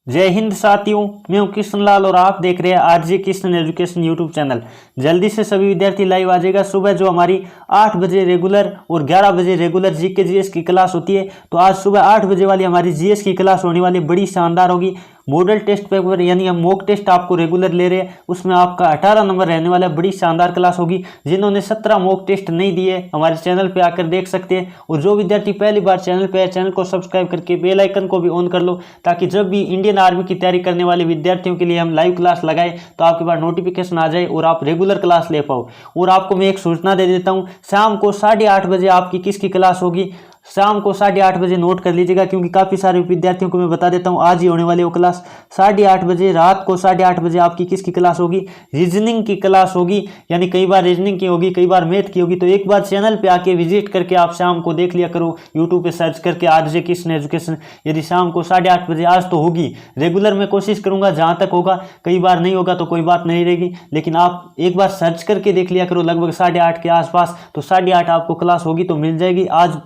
जय हिंद साथियों, मैं हूं कृष्ण लाल और आप देख रहे हैं RJ Krishna education YouTube channel. जल्दी से सभी विद्यार्थी लाइव आ जाएगा। सुबह जो हमारी 8 बजे रेगुलर और 11 बजे रेगुलर जीके जीएस की क्लास होती है, तो आज सुबह 8 बजे वाली हमारी जीएस की क्लास होने वाली बड़ी शानदार होगी। मॉडल टेस्ट पेपर यानी हम मॉक टेस्ट आपको रेगुलर ले रहे हैं, उसमें आपका 18 नंबर रहने वाला है। बड़ी शानदार क्लास होगी। जिन्होंने 17 मॉक टेस्ट नहीं दिए हमारे चैनल पे आकर देख सकते हैं। और जो विद्यार्थी पहली बार चैनल पे है, चैनल को सब्सक्राइब करके बेल आइकन को भी ऑन कर लो, ताकि जब भी इंडियन आर्मी की तैयारी करने वाले विद्यार्थियों के लिए हम लाइव क्लास लगाए तो आपके पास नोटिफिकेशन आ जाए और आप रेगुलर क्लास ले पाओ। और आपको मैं एक सूचना दे देता हूँ, शाम को 8:30 बजे आपकी किसकी क्लास होगी। शाम को 8:30 बजे नोट कर लीजिएगा, क्योंकि काफ़ी सारे विद्यार्थियों को मैं बता देता हूँ आज ही होने वाली वो क्लास 8:30 बजे। रात को 8:30 बजे आपकी किसकी क्लास होगी, रीजनिंग की क्लास होगी। यानी कई बार रीजनिंग की होगी, कई बार मैथ की होगी। तो एक बार चैनल पे आके विजिट करके आप शाम को देख लिया करो, यूट्यूब पे सर्च करके आरजे कृष्ण एजुकेशन। यदि शाम को 8:30 बजे आज तो होगी, रेगुलर मैं कोशिश करूंगा जहाँ तक होगा। कई बार नहीं होगा तो कोई बात नहीं रहेगी, लेकिन आप एक बार सर्च करके देख लिया करो लगभग 8:30 के आसपास। तो 8:30 आपको क्लास होगी तो मिल जाएगी, आज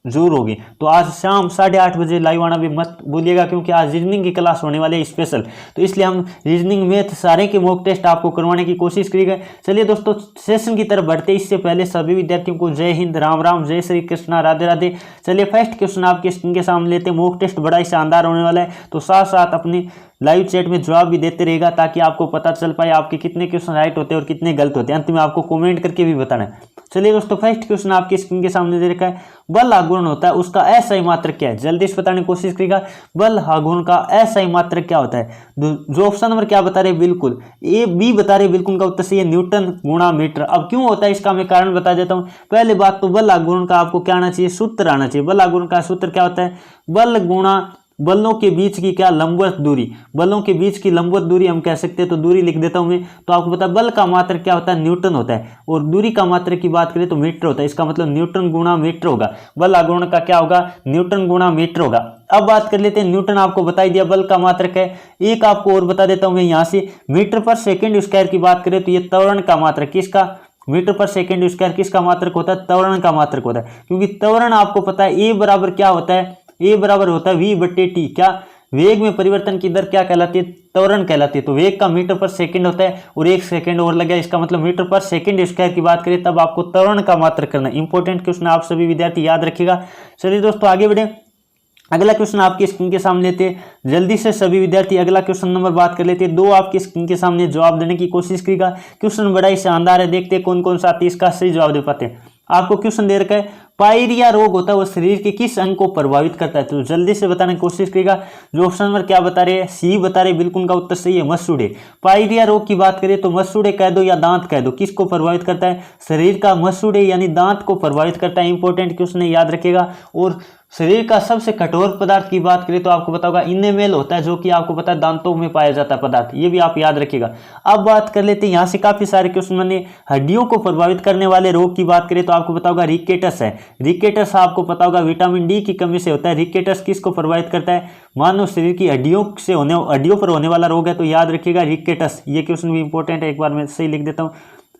जरूर होगी। तो आज शाम 8:30 बजे लाइव आना भी मत भूलिएगा, क्योंकि आज रीजनिंग की क्लास होने वाली है स्पेशल। तो इसलिए हम रीजनिंग मैथ सारे के मॉक टेस्ट आपको करवाने की कोशिश करेंगे। चलिए दोस्तों, सेशन की तरफ बढ़ते इससे पहले सभी विद्यार्थियों को जय हिंद, राम राम, जय श्री कृष्णा, राधे राधे। चलिए फर्स्ट क्वेश्चन आपके स्क्रीन के सामने लेते हैं। मॉक टेस्ट बड़ा ही शानदार होने वाला है, तो साथ साथ अपनी लाइव चैट में जवाब भी देते रहेगा, ताकि आपको पता चल पाए आपके कितने क्वेश्चन राइट होते हैं और कितने गलत होते हैं। अंत में आपको कमेंट करके भी बताना है। चलिए दोस्तों, फर्स्ट क्वेश्चन आपकी स्क्रीन के सामने दे रखा है। बल आघूर्ण होता है, उसका असाई मात्रक क्या है? जल्दी से बताने की कोशिश करेगा। बल आघूर्ण का असाई मात्रक क्या होता है? जो ऑप्शन नंबर क्या बता रहे, बिल्कुल ए बी बता रहे, बिल्कुल का उत्तर सही है, न्यूटन गुणा मीटर। अब क्यों होता है इसका मैं कारण बता देता हूँ। पहले बात तो बल आघूर्ण का आपको क्या आना चाहिए, सूत्र आना चाहिए। बल आघूर्ण का सूत्र क्या होता है? बल गुणा बलों के बीच की क्या, लंबवत दूरी। बलों के बीच की लंबवत दूरी हम कह सकते हैं, तो दूरी लिख देता हूं मैं। तो आपको पता है बल का मात्रक क्या होता है, न्यूटन होता है। और दूरी का मात्रक की बात करें तो मीटर होता है। इसका मतलब न्यूटन गुणा मीटर होगा। बल आघूर्ण का क्या होगा, न्यूटन गुणा मीटर होगा। अब बात कर लेते हैं, न्यूटन आपको बता ही दिया बल का मात्रक है। एक आपको और बता देता हूं मैं यहाँ से, मीटर पर सेकेंड स्क्वायर की बात करें तो ये त्वरण का मात्रक किसका, मीटर पर सेकेंड स्क्वायर किसका मात्रक होता है, त्वरण का मात्रक होता है। क्योंकि त्वरण आपको पता है ए बराबर क्या होता है, ए बराबर होता है v/t। क्या, वेग में परिवर्तन की दर क्या कहलाती है, त्वरण कहलाती है। तो वेग का मीटर पर सेकंड होता है और 1 सेकंड और लग गया, इसका मतलब मीटर पर सेकंड स्क्वायर की बात करें तब आपको त्वरण का मात्रक करना। इंपॉर्टेंट क्वेश्चन आप सभी विद्यार्थी याद रखिएगा। चलिए दोस्तों आगे बढ़े। अगला क्वेश्चन आपकी स्क्रीन के सामने लेते हैं। जल्दी से सभी विद्यार्थी अगला क्वेश्चन नंबर बात कर लेते हैं। 2 आपकी स्क्रीन के सामने जवाब देने की कोशिश करेगा। क्वेश्चन बड़ा ही शानदार है, देखते हैं कौन कौन सा इसका सही जवाब दे पाते हैं। आपको क्वेश्चन दे रखा है, पायरिया रोग होता है वो शरीर के किस अंग को प्रभावित करता है? तो जल्दी से बताने की कोशिश करेगा। जो ऑप्शन नंबर क्या बता रहे हैं, सी बता रहे, बिल्कुल का उत्तर सही है, मसूड़े। पायरिया रोग की बात करें तो मसूड़े कह दो या दांत कह दो, किसको प्रभावित करता है, शरीर का मसूड़े यानी दांत को प्रभावित करता है। इंपॉर्टेंट क्वेश्चन याद रखेगा। और शरीर का सबसे कठोर पदार्थ की बात करें तो आपको पता होगा इनेमेल होता है, जो कि आपको पता है दांतों में पाया जाता है पदार्थ, ये भी आप याद रखिएगा। अब बात कर लेते हैं यहाँ से काफी सारे क्वेश्चन बने। हड्डियों को प्रभावित करने वाले रोग की बात करें तो आपको पता होगा रिकेटस है। रिकेटस आपको पता होगा विटामिन डी की कमी से होता है। रिकेटस किसको प्रभावित करता है, मानव शरीर की हड्डियों पर होने वाला रोग है, तो याद रखिएगा रिकेटस। ये क्वेश्चन भी इंपॉर्टेंट है, एक बार मैं सही लिख देता हूँ।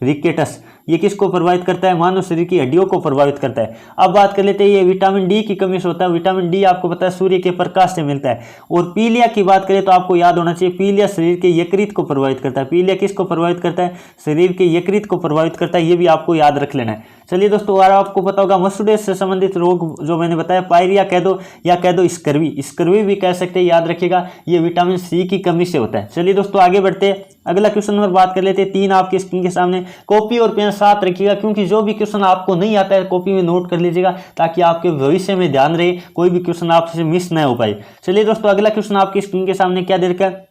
रिकेटस ये किसको प्रभावित करता है, मानव शरीर की हड्डियों को प्रभावित करता है। अब बात कर लेते हैं, ये विटामिन डी की कमी से होता है। विटामिन डी आपको पता है सूर्य के प्रकाश से मिलता है। और पीलिया की बात करें तो आपको याद होना चाहिए, पीलिया शरीर के यकृत को प्रभावित करता है। पीलिया किसको प्रभावित करता है, शरीर के यकृत को प्रभावित करता है, ये भी आपको याद रख लेना है। चलिए दोस्तों, और आपको पता होगा मसूड़े से संबंधित रोग जो मैंने बताया, पायरिया कह दो या कह दो स्कर्वी, स्कर्वी भी कह सकते हैं, याद रखिएगा, ये विटामिन सी की कमी से होता है। चलिए दोस्तों आगे बढ़ते हैं, अगला क्वेश्चन नंबर बात कर लेते हैं। 3 आपके स्क्रीन के सामने, कॉपी और पेन साथ रखिएगा, क्योंकि जो भी क्वेश्चन आपको नहीं आता है कॉपी में नोट कर लीजिएगा, ताकि आपके भविष्य में ध्यान रहे, कोई भी क्वेश्चन आपसे मिस न हो पाए। चलिए दोस्तों अगला क्वेश्चन आपकी स्क्रीन के सामने क्या दे रखा है,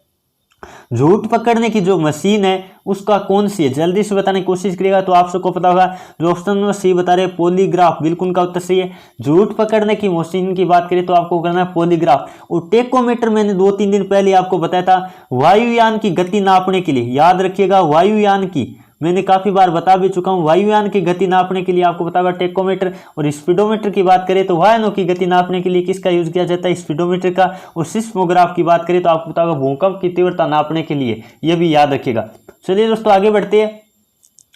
झूठ पकड़ने की जो मशीन है उसका कौन सी है? जल्दी से बताने की कोशिश करिएगा। तो आप सबको पता होगा, जो ऑप्शन नंबर सी बता रहे पॉलीग्राफ, बिल्कुल का उत्तर सही है। झूठ पकड़ने की मशीन की बात करें तो आपको करना है पॉलीग्राफ। और टेकोमीटर मैंने 2-3 दिन पहले आपको बताया था, वायुयान की गति नापने के लिए, याद रखिएगा, वायुयान की मैंने काफी बार बता भी चुका हूं। वायुयान की गति नापने के लिए आपको पता होगा टेकोमीटर। और स्पीडोमीटर की बात करें तो वाहनों की गति नापने के लिए किसका यूज किया जाता है, स्पीडोमीटर का। और सिस्मोग्राफ की बात करें तो आपको पता होगा भूकंप की तीव्रता नापने के लिए, यह भी याद रखिएगा। चलिए दोस्तों आगे बढ़ते हैं।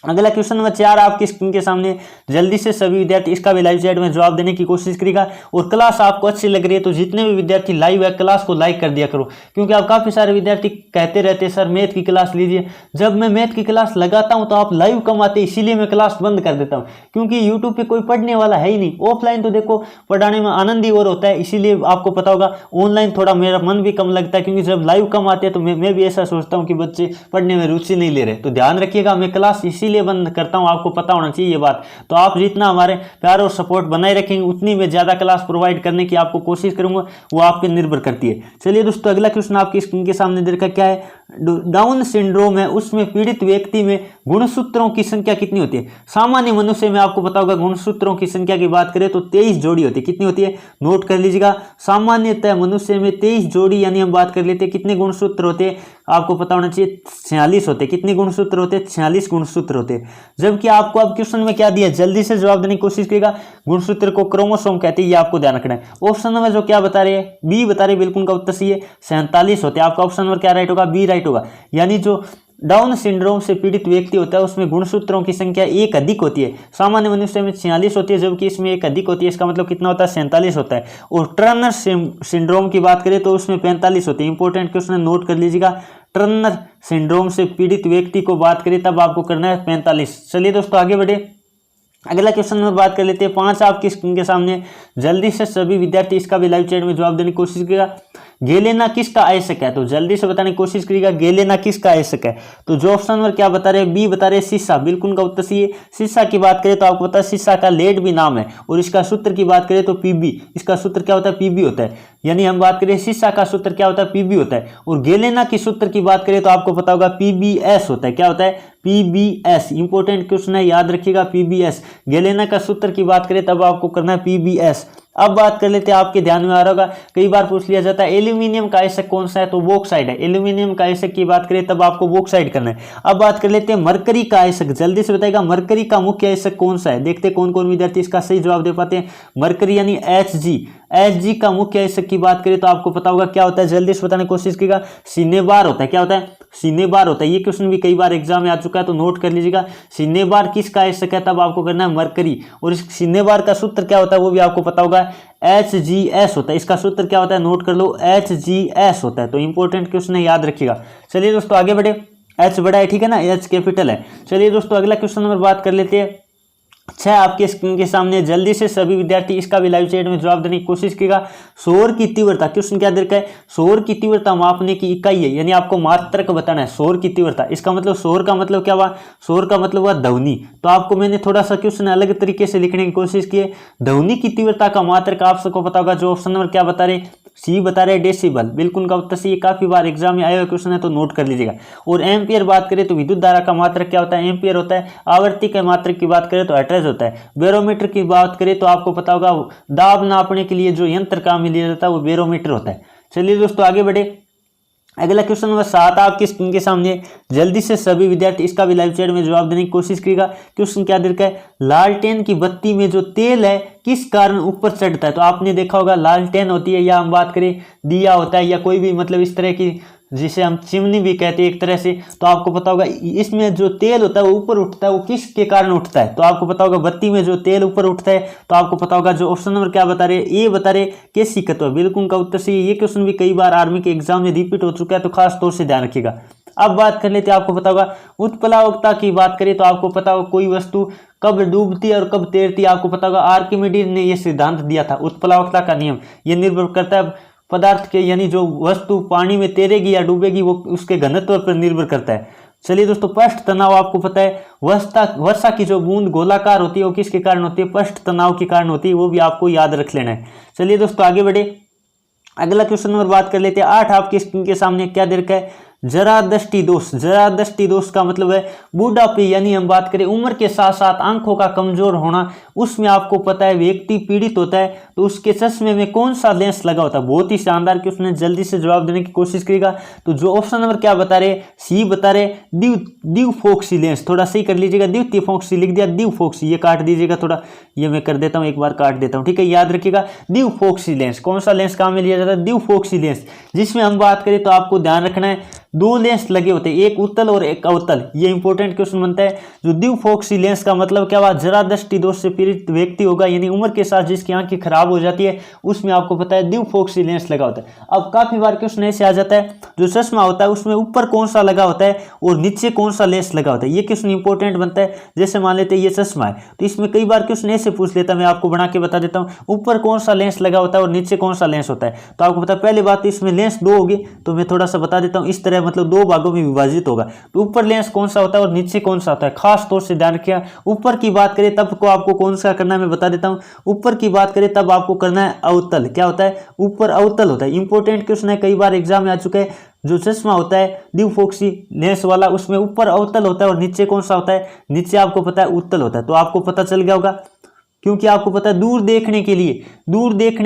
अगला क्वेश्चन नंबर 4 आपकी स्क्रीन के सामने, जल्दी से सभी विद्यार्थी इसका भी लाइव चैट में जवाब देने की कोशिश करेगा। और क्लास आपको अच्छी लग रही है तो जितने भी विद्यार्थी लाइव है क्लास को लाइक कर दिया करो, क्योंकि आप काफ़ी सारे विद्यार्थी कहते रहते हैं सर मैथ की क्लास लीजिए। जब मैं मैथ की क्लास लगाता हूं तो आप लाइव कम आते, इसीलिए मैं क्लास बंद कर देता हूं, क्योंकि यूट्यूब पर कोई पढ़ने वाला है ही नहीं। ऑफलाइन तो देखो पढ़ाने में आनंद ही और होता है, इसीलिए आपको पता होगा ऑनलाइन थोड़ा मेरा मन भी कम लगता है, क्योंकि जब लाइव कम आते हैं तो मैं भी ऐसा सोचता हूँ कि बच्चे पढ़ने में रुचि नहीं ले रहे। तो ध्यान रखिएगा, मैं क्लास इसीलिए बंद करता हूँ, आपको पता होना चाहिए ये बात। तो आप जितना हमारे प्यार और सपोर्ट बनाए रखेंगे उतनी मैं ज़्यादा क्लास प्रोवाइड करने की आपको कोशिश करूंगा, वो आप पे निर्भर करती है। चलिए दोस्तों, अगला क्वेश्चन आपकी स्क्रीन के सामने दे रखा क्या है, डाउन सिंड्रोम है उसमें पीड़ित व्यक्ति में गुणसूत्रों की संख्या कितनी होती है। सामान्य मनुष्य में आपको पता होगा गुणसूत्रों की संख्या की बात करें तो 23 जोड़ी होती है। कितनी होती है, नोट कर लीजिएगा। सामान्यतः मनुष्य में 23 जोड़ी, यानी हम बात कर लेते हैं कितने गुणसूत्र होते हैं, आपको पता होना चाहिए 46 होते। कितने गुणसूत्र होते हैं, 46 गुणसूत्र होते हैं। जबकि आपको अब क्वेश्चन में क्या दिया, जल्दी से जवाब देने की कोशिश करेगा। गुणसूत्र को क्रोमोसोम कहते हैं, ये आपको ध्यान रखना है। ऑप्शन नंबर जो क्या बता रहे हैं, बी बता रहे, बिल्कुल का उत्तर सही है, 47 होते हैं। आपका ऑप्शन नंबर क्या राइट होगा, बी राइट होगा। यानी जो डाउन सिंड्रोम से पीड़ित व्यक्ति होता है उसमें गुणसूत्रों की संख्या एक अधिक होती है। सामान्य मनुष्य में 46 होती है, जबकि इसमें एक अधिक होती है। इसका मतलब कितना होता है, 47 होता है। और टर्नर सिंड्रोम की बात करें तो उसमें 45 होती है। इंपॉर्टेंट क्वेश्चन नोट कर लीजिएगा। टर्नर सिंड्रोम से पीड़ित व्यक्ति को बात करें तब आपको करना है 45। चलिए दोस्तों आगे बढ़े, अगला क्वेश्चन नंबर बात कर लेते हैं 5 आपकी स्क्रीन के सामने। जल्दी से सभी विद्यार्थी इसका भी लाइव चैट में जवाब देने की कोशिश करेगा। गेलेना किसका आयसक है, तो जल्दी से बताने की कोशिश करिएगा। गेलेना किसका आयसक है, तो जो ऑप्शन नंबर क्या बता रहे हैं, बी बता रहे हैं, शीशा। बिल्कुल का उत्तर सही है। शीशा की बात करें तो आपको पता है शीशा का लेड भी नाम है, और इसका सूत्र की बात करें तो पीबी। इसका सूत्र क्या होता है, पीबी होता है। यानी हम बात करें शीशा का सूत्र क्या होता है, पीबी होता है। और गेलेना की सूत्र की बात करें तो आपको पता होगा पीबीएस होता है। क्या होता है, पीबीएस। इंपॉर्टेंट क्वेश्चन है, याद रखिएगा पीबीएस। गेलेना का सूत्र की बात करें तब आपको करना है पीबीएस। अब बात कर लेते हैं, आपके ध्यान में आ रहा होगा, कई बार पूछ लिया जाता है एल्यूमिनियम का आयस्क कौन सा है, तो बॉक्साइड है। एल्यूमिनियम का आयस्क की बात करें तब आपको बॉक्साइड करना है। अब बात कर लेते हैं मरकरी का आयस्क। जल्दी से बताएगा मरकरी का मुख्य आयस्क कौन सा है। देखते हैं कौन कौन विद्यार्थी इसका सही जवाब दे पाते हैं। मरकरी यानी Hg का मुख्य आयस्क की बात करें तो आपको पता होगा क्या होता है, जल्दी से बताने की कोशिश कीजिएगा। सिनेबार होता है। क्या होता है, सिनेबार होता है। ये क्वेश्चन भी कई बार एग्जाम में आ चुका है, तो नोट कर लीजिएगा। सिनेबार किसका आयस्क है, तब आपको करना है मरकरी। और इस सिनेबार का सूत्र क्या होता है वो भी आपको पता होगा, Hgs होता है। इसका सूत्र क्या होता है, नोट कर लो, Hgs होता है। तो इंपॉर्टेंट क्वेश्चन है, याद रखिएगा। चलिए दोस्तों आगे बढ़े, H बड़ा है, ठीक है ना, H कैपिटल है। चलिए दोस्तों अगला क्वेश्चन नंबर बात कर लेते हैं 6 आपके स्क्रीन के सामने। जल्दी से सभी विद्यार्थी इसका भी लाइव चैट में जवाब देने की कोशिश करेगा। शोर की तीव्रता, क्वेश्चन क्या दे रखा है, शोर की तीव्रता मापने की इकाई है, यानी आपको मात्रक बताना है शोर की तीव्रता। इसका मतलब शोर का मतलब क्या हुआ, शोर का मतलब हुआ ध्वनि। तो आपको मैंने थोड़ा सा क्वेश्चन अलग तरीके से लिखने की कोशिश की है। ध्वनि की तीव्रता का मात्रक आप सबको पता होगा, जो ऑप्शन नंबर क्या बता रहे, सी बता रहे डेसिबल। बिल्कुल का उत्तर सी, ये काफी बार एग्जाम में आया हुआ क्वेश्चन है, तो नोट कर लीजिएगा। और एम्पियर बात करें तो विद्युत धारा का मात्रक क्या होता है, एम्पियर होता है। आवर्ती के मात्रक की बात करें तो हर्ट्ज होता है। बैरोमीटर की बात करें तो आपको पता होगा दाब नापने के लिए जो यंत्र काम में लिया जाता है वो बैरोमीटर होता है। चलिए दोस्तों आगे बढ़े, अगला क्वेश्चन नंबर 7 आपकी स्क्रीन के सामने। जल्दी से सभी विद्यार्थी इसका भी लाइव चैट में जवाब देने की कोशिश करेगा। क्वेश्चन क्या दे रखा है, लालटेन की बत्ती में जो तेल है किस कारण ऊपर चढ़ता है। तो आपने देखा होगा लालटेन होती है, या हम बात करें दिया होता है, या कोई भी मतलब इस तरह की जिसे हम चिमनी भी कहते हैं एक तरह से। तो आपको पता होगा इसमें जो तेल होता है वो ऊपर उठता है, वो किसके कारण उठता है। तो आपको पता होगा बत्ती में जो तेल ऊपर उठता है, तो आपको पता होगा जो ऑप्शन नंबर क्या बता रहे, ए बता रहे केशिकत्व। बिल्कुल का उत्तर सही। ये क्वेश्चन भी कई बार आर्मी के एग्जाम में रिपीट हो चुका है, तो खास तौर से ध्यान रखिएगा। अब बात कर लेते हैं, आपको पता होगा उत्प्लावकता की बात करें तो आपको पता होगा कोई वस्तु कब डूबती है और कब तैरती है। आपको पता होगा आर्किमिडीज ने यह सिद्धांत दिया था, उत्प्लावकता का नियम। ये निर्भर करता है पदार्थ के, यानी जो वस्तु पानी में तैरेगी या डूबेगी वो उसके घनत्व पर निर्भर करता है। चलिए दोस्तों, पृष्ठ तनाव आपको पता है, वर्षा की जो बूंद गोलाकार होती है वो किसके कारण होती है, पृष्ठ तनाव के कारण होती है, वो भी आपको याद रख लेना है। चलिए दोस्तों आगे बढ़े, अगला क्वेश्चन नंबर बात कर लेते हैं 8 आपकी स्क्रीन के सामने। क्या दे रखा है, जरा दृष्टि दोष। जरा दृष्टि दोष का मतलब है बूढ़ापे, यानी हम बात करें उम्र के साथ साथ आंखों का कमजोर होना। उसमें आपको पता है व्यक्ति पीड़ित होता है तो उसके चश्मे में कौन सा लेंस लगा होता है। बहुत ही शानदार कि उसने जल्दी से जवाब देने की कोशिश करेगा। तो जो ऑप्शन नंबर क्या बता रहे, सी बता रहे द्विफोक्सी लेंस। थोड़ा सही कर लीजिएगा, द्विफोक्सी लिख दिया, द्विफोक्सी ये काट दीजिएगा थोड़ा, ये मैं कर देता हूँ, एक बार काट देता हूँ, ठीक है। याद रखिएगा द्विफोक्सी लेंस, कौन सा लेंस काम में लिया जाता है, द्विफोक्सी लेंस। जिसमें हम बात करें तो आपको ध्यान रखना है दो लेंस लगे होते हैं, एक उत्तल और एक अवतल। ये इंपॉर्टेंट क्वेश्चन बनता है। जो द्विफोक्सी लेंस का मतलब क्या हुआ, जरा दृष्टि दोष से पीड़ित व्यक्ति होगा, यानी उम्र के साथ जिसकी आंखें खराब हो जाती है, उसमें आपको पता है द्विफोक्सी लेंस लगा होता है। अब काफी बार क्वेश्चन ऐसे आ जाता है, जो चश्मा होता है उसमें ऊपर कौन सा लगा होता है और नीचे कौन सा लेंस लगा होता है। ये क्वेश्चन इंपॉर्टेंट बनता है। जैसे मान लेते हैं ये चश्मा है, तो इसमें कई बार क्वेश्चन ऐसे पूछ लेता है, मैं आपको बना के बता देता हूँ, ऊपर कौन सा लेंस लगा होता है और नीचे कौन सा लेंस होता है। तो आपको पता है, पहले बात तो इसमें लेंस दो होगी, तो मैं थोड़ा सा बता देता हूँ। इस तरह मतलब दो भागों में विभाजित होगा। तो ऊपर लेंस कौन सा होता है और नीचे कौन सा होता है, खास तौर से ध्यान रखिएगा। ऊपर की बात करें तब को आपको कौन सा करना है मैं बता देता हूँ। ऊपर की बात करें तब आपको करना है अवतल। क्या होता है, ऊपर अवतल होता है। इंपॉर्टेंट क्वेश्चन है, कई बार एग्जाम में आ चुका है। जो चश्मा होता है द्विफोक्सी लेंस वाला, उसमें ऊपर अवतल होता है और नीचे कौन सा होता है, नीचे आपको पता है उत्तल होता है। तो आपको पता चल गया होगा, क्योंकि आपको पता है दूर देखने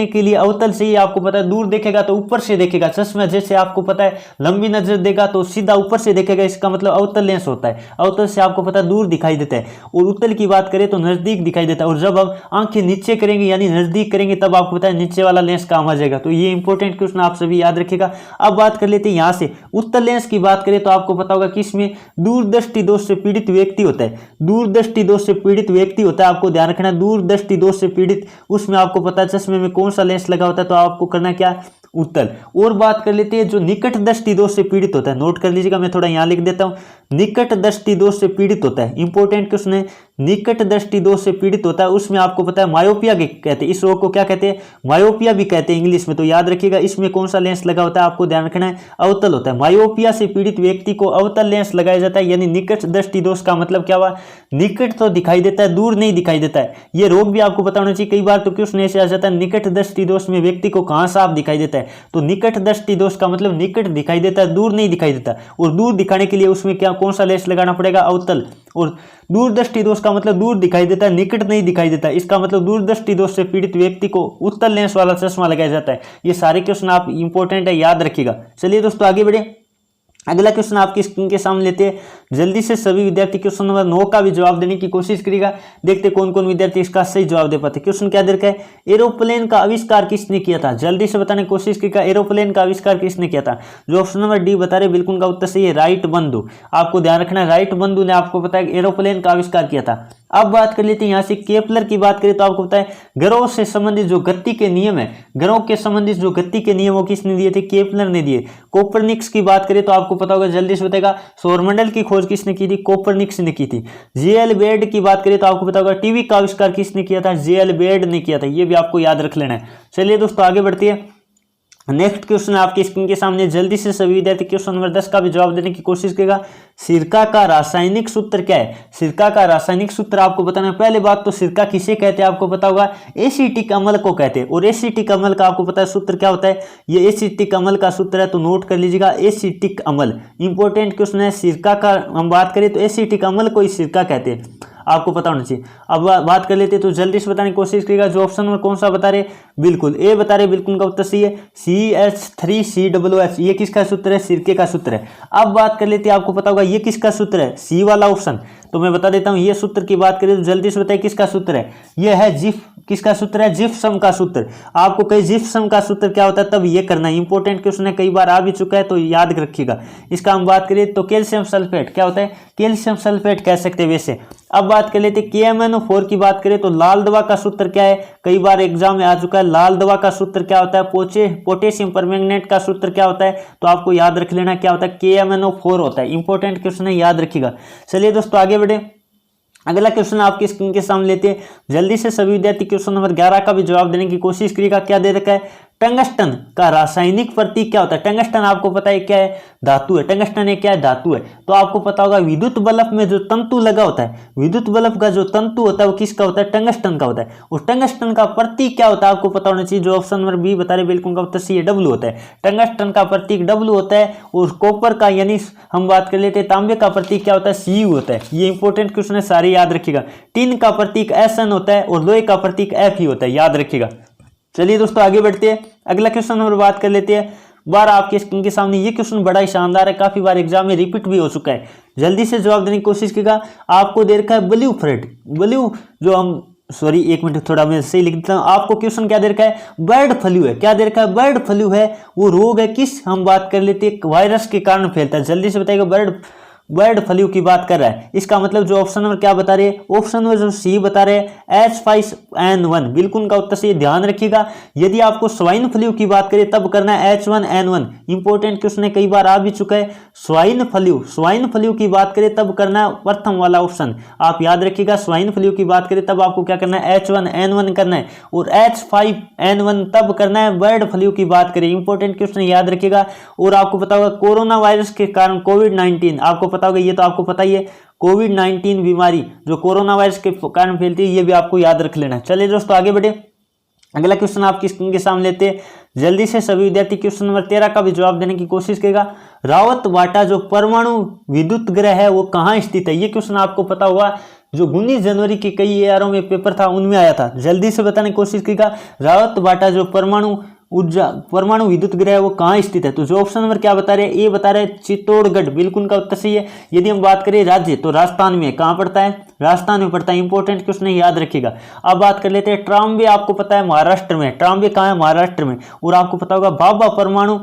के लिए अवतल चाहिए। आपको पता है दूर देखेगा तो ऊपर से देखेगा। चश्मा जैसे आपको पता है लंबी नजर देगा तो सीधा ऊपर से देखेगा, इसका मतलब अवतल लेंस होता है। अवतल से आपको पता है दूर दिखाई देता है, और उत्तल की बात करें तो नजदीक दिखाई देता है। और जब हम आंखें नीचे करेंगे यानी नजदीक करेंगे, तब आपको पता है नीचे वाला लेंस काम आ जाएगा। तो ये इंपॉर्टेंट क्वेश्चन आप सभी याद रखिएगा। अब बात कर लेते हैं यहाँ से उत्तल लेंस की बात करें तो आपको पता होगा कि इसमें दूरदृष्टि दोष से पीड़ित व्यक्ति होता है। दूरदृष्टि दोष से पीड़ित व्यक्ति होता है, आपको ध्यान रखना है। दूरदृष्टि दोष से पीड़ित, उसमें आपको पता है चश्मे में कौन सा लेंस लगा होता है, तो आपको करना क्या, उत्तल। और बात कर लेते हैं जो निकट दृष्टि दोष से पीड़ित होता है। नोट कर लीजिएगा, मैं थोड़ा यहां लिख देता हूं। निकट दृष्टि दोष से पीड़ित होता है, इंपॉर्टेंट क्वेश्चन है। निकट दृष्टि दोष से पीड़ित होता है, उसमें आपको पता है मायोपिया कहते हैं। इस रोग को क्या कहते हैं, मायोपिया भी कहते हैं इंग्लिश में। तो याद रखिएगा, इसमें कौन सा लेंस लगा होता है, आपको ध्यान रखना है, अवतल होता है। मायोपिया से पीड़ित व्यक्ति को अवतल लेंस लगाया जाता है। यानी निकट दृष्टि दोष का मतलब क्या हुआ, निकट तो दिखाई देता है, दूर नहीं दिखाई देता है। ये रोग भी आपको पता होना चाहिए। कई बार तो क्वेश्चन ऐसे आ जाता है, निकट दृष्टि दोष में व्यक्ति को कहां साफ दिखाई देता है। तो निकट दृष्टि दोष का मतलब निकट दिखाई देता है, दूर नहीं दिखाई देता। और दूर दिखाने के लिए उसमें क्या कौन सा लेंस लगाना पड़ेगा, अवतल। और दूरदृष्टि दोष का मतलब दूर दिखाई देता है, निकट नहीं दिखाई देता। इसका मतलब दूरदृष्टि दोष से पीड़ित व्यक्ति को उत्तल लेंस वाला चश्मा लगाया जाता है। ये सारे क्वेश्चन आप इंपॉर्टेंट है, याद रखिएगा। चलिए दोस्तों आगे बढ़े। अगला क्वेश्चन आपकी स्क्रीन के सामने लेते हैं। जल्दी से सभी विद्यार्थी क्वेश्चन नंबर 9 का भी जवाब देने की कोशिश करिएगा। देखते कौन कौन विद्यार्थी इसका सही जवाब दे पाते। क्वेश्चन क्या दे रखा है, एरोप्लेन का आविष्कार किसने किया था। जल्दी से बताने की कोशिश करिएगा, एरोप्लेन का आविष्कार किसने किया था। जो ऑप्शन नंबर डी बता रहे बिल्कुल का उत्तर सही है, राइट बंधु। आपको ध्यान रखना है, राइट बंधु ने आपको पता है एरोप्लेन का आविष्कार किया था। अब बात कर लेते हैं यहाँ से केपलर की बात करें तो आपको पता है ग्रहों से संबंधित जो गति के नियम है, ग्रहों के संबंधित जो गति के नियम वो किसने दिए थे, केपलर ने दिए। कोपरनिक्स की बात करें तो आपको पता होगा, जल्दी से बताएगा, सौरमंडल की खोज किसने की थी, कोपरनिक्स ने की थी। जेएल बेड की बात करें तो आपको पता होगा टीवी का आविष्कार किसने किया था, जेएल बेड ने किया था। ये भी आपको याद रख लेना है। चलिए दोस्तों आगे बढ़ती है। नेक्स्ट क्वेश्चन आपकी स्क्रीन के सामने, जल्दी से सभी विद्यार्थी क्वेश्चन नंबर 10 का भी जवाब देने की कोशिश करेगा। सिरका का रासायनिक सूत्र क्या है। सिरका का रासायनिक सूत्र आपको बताना है। पहले बात तो सिरका किसे कहते हैं आपको पता होगा, एसिटिक अम्ल को कहते हैं। और एसिटिक अम्ल का आपको पता है सूत्र क्या होता है, ये एसिटिक अम्ल का सूत्र है, तो नोट कर लीजिएगा, एसिटिक अम्ल। इंपॉर्टेंट क्वेश्चन है। सिरका का हम बात करें तो एसिटिक अम्ल को ही सिरका कहते हैं, आपको पता होना चाहिए। अब बात कर लेते हैं, तो जल्दी से बताने की कोशिश करिएगा। जो ऑप्शन में कौन सा बता रहे, बिल्कुल ए बता रहे, बिल्कुल का उत्तर सही है, CH3COOH। ये किसका सूत्र है, सिरके का सूत्र है। अब बात कर लेते हैं, आपको पता होगा ये किसका सूत्र है, सी वाला ऑप्शन। तो मैं बता देता हूं, ये सूत्र की बात करें तो जल्दी से बताइए किसका सूत्र है, ये है जिफ, किसका सूत्र है, जिप्सम का सूत्र। आपको कई जिप्सम का सूत्र क्या होता है तब ये करना है। इंपॉर्टेंट क्वेश्चन है, कई बार आ भी चुका है तो याद रखिएगा। इसका हम बात करें तो कैल्शियम सल्फेट क्या होता है, कैल्शियम सल्फेट कह सकते हैं वैसे। अब बात कर लेते हैं KMnO4 की बात करें तो लाल दवा का सूत्र क्या है, कई बार एग्जाम में आ चुका है। लाल दवा का सूत्र क्या होता है, पोटेशियम परमैंगनेट का सूत्र क्या होता है, तो आपको याद रख लेना क्या होता है, KMnO4 होता है। इंपॉर्टेंट क्वेश्चन है, याद रखिएगा। चलिए दोस्तों आगे बढ़े। अगला क्वेश्चन आपकी स्क्रीन के सामने लेते हैं। जल्दी से सभी विद्यार्थी क्वेश्चन नंबर 11 का भी जवाब देने की कोशिश करिएगा। क्या दे रखा है, टंगस्टन का रासायनिक प्रतीक क्या होता है। टंगस्टन आपको पता है क्या है, धातु है। टंगस्टन एक क्या है, धातु है। तो आपको पता होगा विद्युत बल्ब में जो तंतु लगा होता है, विद्युत बल्ब का जो तंतु होता है वो किसका होता है, टंगस्टन का होता है। और टंगस्टन का प्रतीक क्या होता है आपको पता होना चाहिए। जो ऑप्शन नंबर बी बता रहे बिल्कुल का उत्तर सी है, डब्ल्यू होता है। टंगस्टन का प्रतीक डब्ल्यू होता है। और कॉपर का यानी हम बात कर लेते हैं तांबे का प्रतीक क्या होता है, सीयू होता है। ये इंपॉर्टेंट क्वेश्चन है, सारे याद रखिएगा। टिन का प्रतीक SN होता है और लोहे का प्रतीक Fe होता है, याद रखिएगा। चलिए दोस्तों आगे बढ़ते हैं। अगला क्वेश्चन नंबर बात कर लेते हैं। बार आपके स्क्रीन के सामने ये क्वेश्चन बड़ा ही शानदार है, काफी बार एग्जाम में रिपीट भी हो चुका है। जल्दी से जवाब देने की कोशिश कीजिएगा। आपको दे रखा है ब्लू फ्रेड। ब्लू जो हम सॉरी एक मिनट, थोड़ा मैं सही लिख देता हूँ। आपको क्वेश्चन क्या दे रखा है, बर्ड फ्लू है। क्या दे रखा है, बर्ड फ्लू है। वो रोग है किस, हम बात कर लेते हैं, वायरस के कारण फैलता है। जल्दी से बताइएगा, बर्ड फ्लू की बात कर रहा है। इसका मतलब जो ऑप्शन नंबर क्या बता रहे हैं, ऑप्शन नंबर जो सी बता रहे हैं H5N1, बिल्कुल उनका उत्तर सही। ध्यान रखिएगा, यदि आपको स्वाइन फ्लू की बात करें तब करना है H1N1। इंपॉर्टेंट क्वेश्चन है, कई बार आ भी चुका है। स्वाइन फ्लू की बात करें तब करना है प्रथम वाला ऑप्शन। आप याद रखिएगा, स्वाइन फ्लू की बात करें तब आपको क्या करना है, H1N1 करना है, और H5N1 तब करना है बर्ड फ्लू की बात करें। इंपॉर्टेंट क्वेश्चन याद रखिएगा। और आपको पता होगा कोरोना वायरस के कारण कोविड-19, आपको पता होगा, ये तो आपको पता ही है, कोविड-19 बीमारी जो कोरोना वायरस के कारण फैलती है, ये भी आपको याद रख लेना है। चलिए दोस्तों आगे बढ़े, अगला क्वेश्चन आपकी स्क्रीन के सामने लेते हैं। जल्दी से सभी विद्यार्थी क्वेश्चन नंबर 13 का भी जवाब देने की कोशिश करेगा। रावत वाटा जो परमाणु विद्युत गृह है वो कहाँ स्थित है, ये क्वेश्चन आपको पता होगा, जो 19 जनवरी के कई ARO में पेपर था उनमें आया था। जल्दी से बताने की कोशिश करेगा, रावत वाटा जो परमाणु विद्युत गृह है वो कहाँ स्थित है। तो जो ऑप्शन नंबर क्या बता रहे हैं, ए बता रहे हैं चित्तौड़गढ़, बिल्कुल का उत्तर सही है। यदि हम बात करें राज्य, तो राजस्थान में, कहाँ पड़ता है, राजस्थान में पड़ता है। इंपॉर्टेंट क्वेश्चन है, याद रखिएगा। अब बात कर लेते हैं ट्राम्बे, आपको पता है महाराष्ट्र में, ट्राम्बे कहाँ है, महाराष्ट्र में। और आपको पता होगा भाभा परमाणु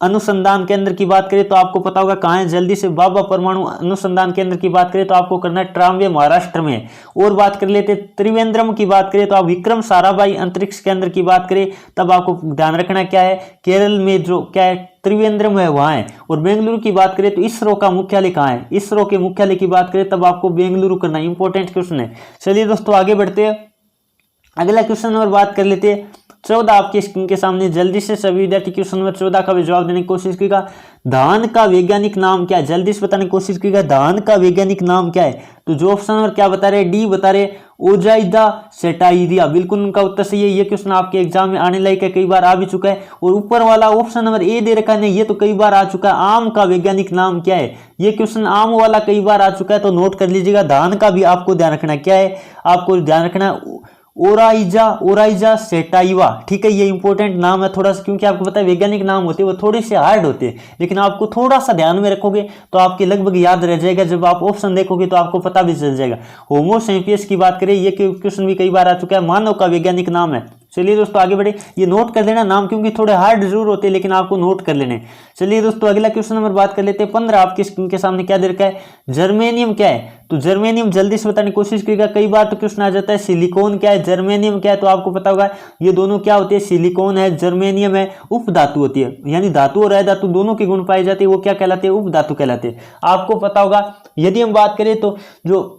अनुसंधान केंद्र की बात करें तो आपको पता होगा कहाँ है, जल्दी से भाभा परमाणु अनुसंधान केंद्र की बात करें तो आपको करना है ट्राम्बे, महाराष्ट्र में। और बात कर लेते त्रिवेंद्रम की बात करें तो आप विक्रम साराभाई अंतरिक्ष केंद्र की बात करें तब आपको ध्यान रखना क्या है, केरल में जो क्या है त्रिवेंद्रम है वहाँ है। और बेंगलुरु की बात करें तो इसरो का मुख्यालय कहाँ है, इसरो के मुख्यालय की बात करें तब आपको बेंगलुरु करना है। इंपॉर्टेंट क्वेश्चन है। चलिए दोस्तों आगे बढ़ते हैं, अगला क्वेश्चन नंबर बात कर लेते हैं 14 आपकी स्क्रीन के सामने। जल्दी से सभी विद्यार्थी क्वेश्चन नंबर 14 का भी जवाब देने की कोशिश करेगा। धान का वैज्ञानिक नाम क्या है, जल्दी से बताने की कोशिश करेगा, धान का वैज्ञानिक नाम क्या है। तो जो ऑप्शन नंबर क्या बता रहे हैं, डी बता रहे ओजाइदा सेटाइरिया, बिल्कुल उनका उत्तर सही है। ये क्वेश्चन आपके एग्जाम में आने लायक है, कई बार आ भी चुका है। और ऊपर वाला ऑप्शन नंबर ए दे रखा है, नहीं ये तो कई बार आ चुका है, आम का वैज्ञानिक नाम क्या है। ये क्वेश्चन आम वाला कई बार आ चुका है, तो नोट कर लीजिएगा। धान का भी आपको ध्यान रखना क्या है, आपको ध्यान रखना ओराइजा सेटाइवा, ठीक है। ये इंपॉर्टेंट नाम है थोड़ा सा, क्योंकि आपको पता है वैज्ञानिक नाम होते हैं वो थोड़े से हार्ड होते हैं, लेकिन आपको थोड़ा सा ध्यान में रखोगे तो आपके लगभग याद रह जाएगा। जब आप ऑप्शन देखोगे तो आपको पता भी चल जाएगा। होमो सेपियंस की बात करें, ये क्वेश्चन भी कई बार आ चुका है, मानव का वैज्ञानिक नाम है। चलिए दोस्तों आगे बढ़े, ये नोट कर लेना नाम, क्योंकि थोड़े हार्ड जरूर होते हैं लेकिन आपको नोट कर लेने। चलिए दोस्तों अगला क्वेश्चन नंबर बात कर लेते हैं 15 आपकी स्क्रीन के सामने। क्या दे रखा है, जर्मेनियम क्या है। तो जर्मेनियम जल्दी से बताने की कोशिश करिएगा, कई बार तो क्वेश्चन आ जाता है सिलिकॉन क्या है, जर्मेनियम क्या है। तो आपको पता होगा ये दोनों क्या होते हैं, सिलिकॉन है, जर्मेनियम है, उपधातु होती है, यानी धातु और अधातु दोनों के गुण पाए जाते हैं, वो क्या कहलाते हैं, उपधातु कहलाते हैं। आपको पता होगा यदि हम बात करें तो जो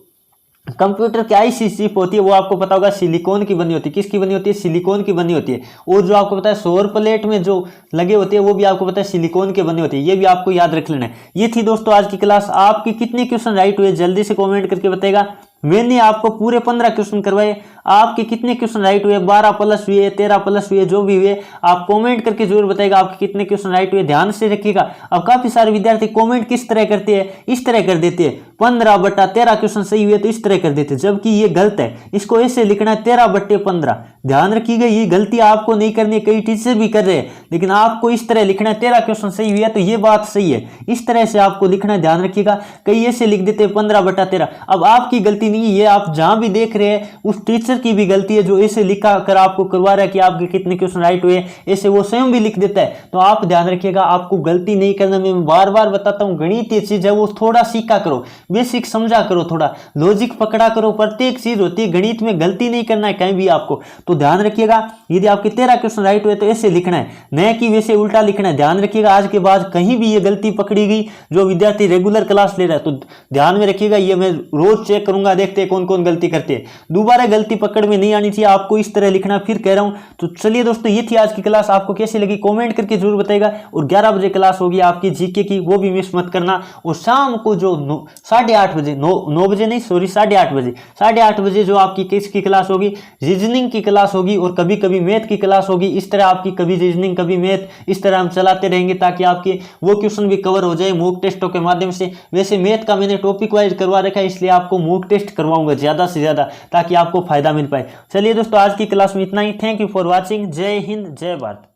कंप्यूटर की आईसी चिप होती है वो आपको पता होगा सिलिकॉन की बनी होती है। किसकी बनी होती है, सिलिकॉन की बनी होती है। और जो आपको पता है सौर प्लेट में जो लगे होते हैं वो भी आपको पता है सिलिकॉन के बने होते हैं, ये भी आपको याद रख लेना है। ये थी दोस्तों आज की क्लास। आपके कितने क्वेश्चन राइट हुए जल्दी से कमेंट करके बताएगा। मैंने आपको पूरे 15 क्वेश्चन करवाए, आपके कितने क्वेश्चन राइट हुए, 12 प्लस हुए, 13 प्लस हुए, जो भी हुए आप कमेंट करके जरूर बताएगा आपके कितने क्वेश्चन राइट हुए। ध्यान से रखिएगा, अब काफी सारे विद्यार्थी कमेंट किस तरह करते हैं, इस तरह कर देते हैं 15/13 क्वेश्चन सही हुए तो इस तरह कर देते हैं, जबकि ये गलत है। इसको ऐसे लिखना है 13/15। ध्यान रखिएगा, ये गलती आपको नहीं करनी है, कई टीचर भी कर रहे हैं, लेकिन आपको इस तरह लिखना है 13 क्वेश्चन सही हुए तो ये बात सही है, इस तरह से आपको लिखना है। ध्यान रखिएगा, कई ऐसे लिख देते हैं 15/13। अब आपकी गलती नहीं है, ये आप जहां भी देख रहे हैं उस टीचर की भी गलती है जो ऐसे लिखा कर आपको करवा रहा है कि आपके कितने क्वेश्चन राइट हुए, ऐसे वो स्वयं भी लिख देता है। तो आप ध्यान रखिएगा, आपको गलती नहीं करना। मैं बार बार बताता हूं, गणित ये चीज है वो थोड़ा सीखा करो, बेसिक समझा करो, थोड़ा लॉजिक पकड़ा करो। प्रत्येक चीज होती है, गणित में गलती नहीं करना है कहीं भी आपको। तो ध्यान रखिएगा, यदि आपके 13 क्वेश्चन राइट हुए तो ऐसे लिखना है, न कि वैसे उल्टा लिखना है। ध्यान रखिएगा, आज के बाद कहीं भी ये गलती पकड़ी गई, जो विद्यार्थी रेगुलर क्लास ले रहा है तो ध्यान में रखिएगा, ये मैं रोज चेक करूंगा, देखते हैं कौन कौन गलती करते हैं। दोबारा गलती पकड़ में नहीं आनी चाहिए, आपको इस तरह लिखना। फिर कह रहा हूं, तो चलिए दोस्तों ये थी आज की क्लास, आपको कैसी लगी कमेंट करके जरूर बताइएगा। और 11 बजे क्लास होगी आपकी जीके की, वो भी मिस मत करना। और शाम को जो 8:30 बजे, 9 बजे नहीं सॉरी 8:30 बजे जो आपकी किसकी क्लास होगी, रीजनिंग की क्लास होगी, और कभी कभी मैथ की क्लास होगी। इस तरह आपकी कभी रीजनिंग कभी मैथ, इस तरह हम चलाते रहेंगे ताकि आपके वो क्वेश्चन भी कवर हो जाए मॉक टेस्टों के माध्यम से। वैसे मैथ का मैंने टॉपिक वाइज करवा रखा है, इसलिए आपको मॉक टेस्ट करवाऊंगा ज्यादा से ज्यादा, ताकि आपको फायदा मिल पाए। चलिए दोस्तों आज की क्लास में इतना ही। Thank you for watching. जय हिंद, जय भारत।